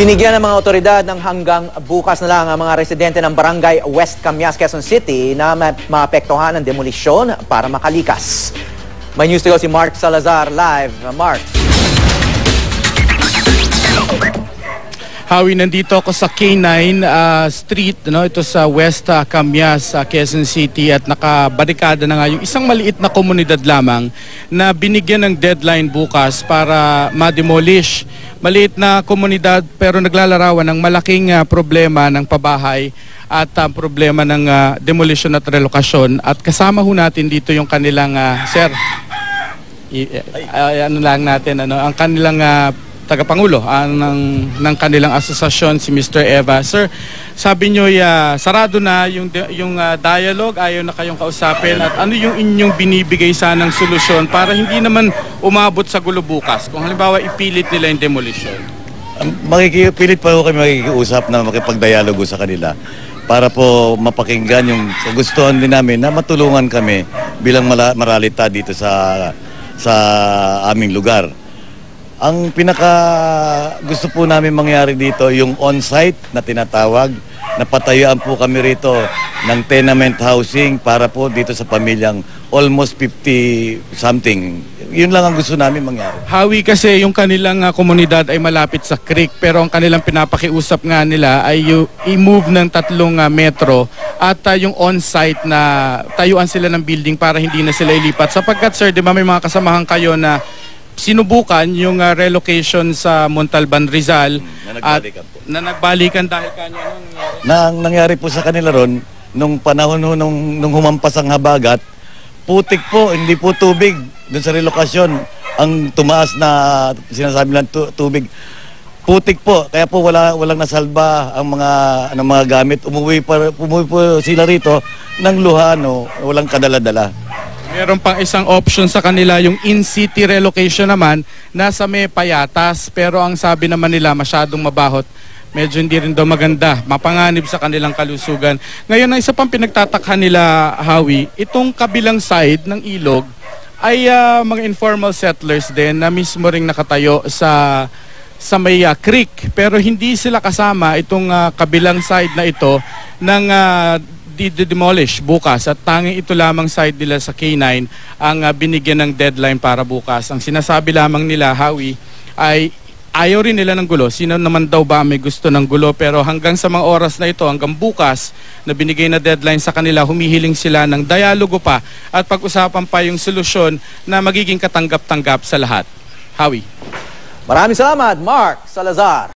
Binigyan ng mga otoridad ng hanggang bukas na lang ang mga residente ng Barangay West Camias, Quezon City na maapektuhan ng demolisyon para makalikas. May news to go si Mark Salazar live. Mark. Howie, nandito ako sa K9 Street, no? Ito sa West Camias, Quezon City, at nakabarikada na nga yung isang maliit na komunidad lamang na binigyan ng deadline bukas para ma-demolish. Maliit na komunidad pero naglalarawan ng malaking problema ng pabahay at problema ng demolition at relokasyon. At kasama ho natin dito yung kanilang, sir, ano lang natin, ang kanilang tagapangulo ng kanilang asosasyon, si Mr. Eva. Sir, sabi nyo sarado na yung dialogue, ayaw na kayong kausapin, at ano yung inyong binibigay sanang solusyon para hindi naman umabot sa gulo bukas kung halimbawa ipilit nila yung demolition? Makikipilit pa ho kami makikiusap na makipagdialogo sa kanila para po mapakinggan yung kagustuhan din namin na matulungan kami bilang maralita dito sa aming lugar. Ang pinaka gusto po namin mangyari dito, yung on-site na tinatawag, napatayuan po kami rito ng tenement housing para po dito sa pamilyang almost 50-something. Yun lang ang gusto namin mangyari. Howie, kasi yung kanilang komunidad ay malapit sa creek, pero ang kanilang pinapakiusap nga nila ay i-move ng 3 metro at yung on-site na tayuan sila ng building para hindi na sila ilipat. Sapagkat, sir, di ba may mga kasamahan kayo na sinubukan yung relocation sa Montalban, Rizal na nagbalikan dahil kanya nangyari po sa kanila ron nung panahon nung humampas ang habagat, putik po, hindi po tubig dun sa relokasyon. Ang tumaas na sinasabi lang tubig, putik po, kaya po walang nasalba ang mga gamit. Umuwi po sila rito ng luha, walang kadala-dala. Meron pang isang option sa kanila, yung in-city relocation naman, nasa may payatas, pero ang sabi naman nila masyadong mabahot. Medyo hindi rin daw maganda, mapanganib sa kanilang kalusugan. Ngayon, ang isa pang pinagtatakhan nila, Howie, itong kabilang side ng ilog ay mga informal settlers din na mismo ring nakatayo sa may creek. Pero hindi sila kasama itong kabilang side na ito ng di-demolish bukas, at tanging ito lamang side nila sa K9 ang binigyan ng deadline para bukas. Ang sinasabi lamang nila, Howie, ay ayaw rin nila ng gulo. Sino naman daw ba may gusto ng gulo? Pero hanggang sa mga oras na ito, hanggang bukas na binigay na deadline sa kanila, humihiling sila ng dialogo pa at pag-usapan pa yung solusyon na magiging katanggap-tanggap sa lahat. Howie. Maraming salamat, Mark Salazar.